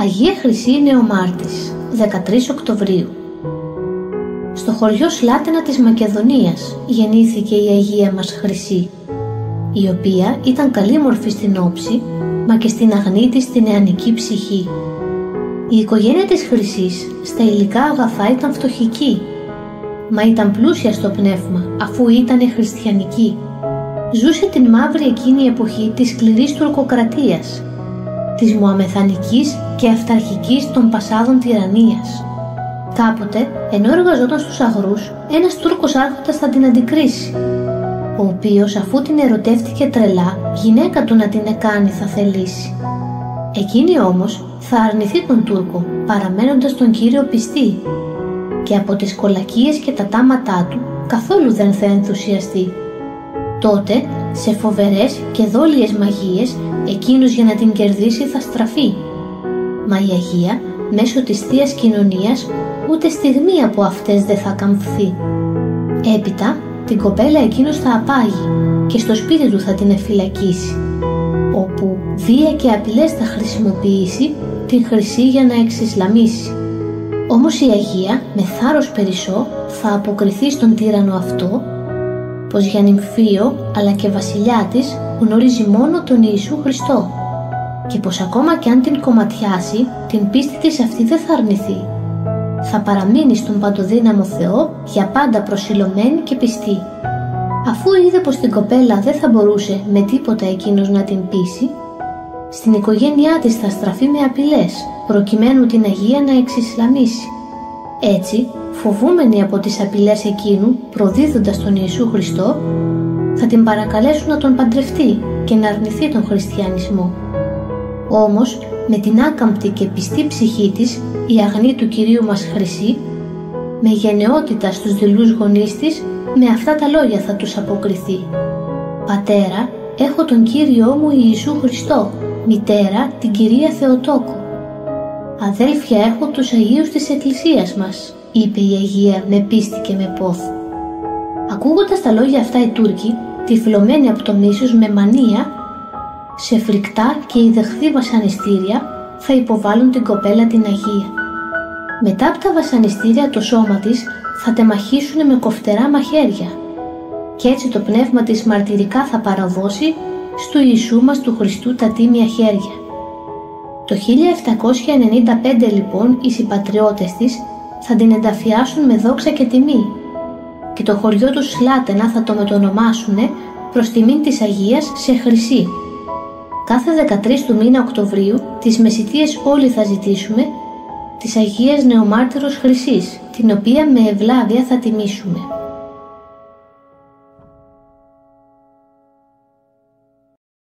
Αγία Χρυσή Νεομάρτης, 13 Οκτωβρίου. Στο χωριό Σλάτενα της Μακεδονίας γεννήθηκε η Αγία μας Χρυσή, η οποία ήταν καλήμορφη στην όψη, μα και στην αγνή της στην νεανική ψυχή. Η οικογένεια της Χρυσής στα υλικά αγαθά ήταν φτωχική, μα ήταν πλούσια στο πνεύμα, αφού ήτανε χριστιανική. Ζούσε την μαύρη εκείνη εποχή της σκληρής τουρκοκρατίας, της μωαμεθανικής και αυταρχικής των Πασάδων τυραννίας. Κάποτε, ενώ εργαζόταν στους αγρούς, ένας Τούρκος άρχοντας θα την αντικρίσει, ο οποίος, αφού την ερωτεύτηκε τρελά, γυναίκα του να την εκάνει θα θελήσει. Εκείνη όμως θα αρνηθεί τον Τούρκο, παραμένοντας τον Κύριο πιστή, και από τις κολακίες και τα τάματά του καθόλου δεν θα ενθουσιαστεί. Τότε, σε φοβερές και δόλιες μαγείες, εκείνος για να την κερδίσει θα στραφεί. Μα η Αγία, μέσω της Θείας Κοινωνίας, ούτε στιγμή από αυτές δεν θα καμφθεί. Έπειτα, την κοπέλα εκείνος θα απάγει και στο σπίτι του θα την εφυλακίσει, όπου βία και απειλές θα χρησιμοποιήσει την Χρυσή για να εξισλαμίσει. Όμως η Αγία, με θάρρος περισσό, θα αποκριθεί στον τύρανο αυτό, πως για νυμφίο αλλά και βασιλιά της γνωρίζει μόνο τον Ιησού Χριστό, και πως ακόμα κι αν την κομματιάσει, την πίστη της αυτή δεν θα αρνηθεί. Θα παραμείνει στον παντοδύναμο Θεό για πάντα προσιλωμένη και πιστή. Αφού είδε πως την κοπέλα δεν θα μπορούσε με τίποτα εκείνος να την πείσει, στην οικογένειά της θα στραφεί με απειλές, προκειμένου την Αγία να εξισλαμίσει. Έτσι, φοβούμενοι από τις απειλές εκείνου, προδίδοντας τον Ιησού Χριστό, θα την παρακαλέσουν να τον παντρευτεί και να αρνηθεί τον χριστιανισμό. Όμως, με την άκαμπτη και πιστή ψυχή της, η αγνή του Κυρίου μας Χρυσή, με γενναιότητα στους δειλούς γονείς της, με αυτά τα λόγια θα τους αποκριθεί: «Πατέρα, έχω τον Κύριό μου Ιησού Χριστό, μητέρα την Κυρία Θεοτόκο. Αδέλφια έχω τους Αγίους της Εκκλησίας μας», είπε η Αγία με πίστη και με πόθο. Ακούγοντας τα λόγια αυτά οι Τούρκοι, τυφλωμένοι από το μίσος με μανία, σε φρικτά και ιδεχθή βασανιστήρια θα υποβάλουν την κοπέλα την Αγία. Μετά από τα βασανιστήρια το σώμα της θα τεμαχίσουν με κοφτερά μαχαίρια, και έτσι το πνεύμα της μαρτυρικά θα παραδώσει στου Ιησού μας του Χριστού τα τίμια χέρια. Το 1795 λοιπόν οι συμπατριώτες της θα την ενταφιάσουν με δόξα και τιμή, και το χωριό του Σλάτενα θα το μετονομάσουνε προς τιμήν της Αγίας σε Χρυσή. Κάθε 13 του μήνα Οκτωβρίου τις μεσητείες όλοι θα ζητήσουμε της Αγίας Νεομάρτυρος Χρυσής, την οποία με ευλάβεια θα τιμήσουμε.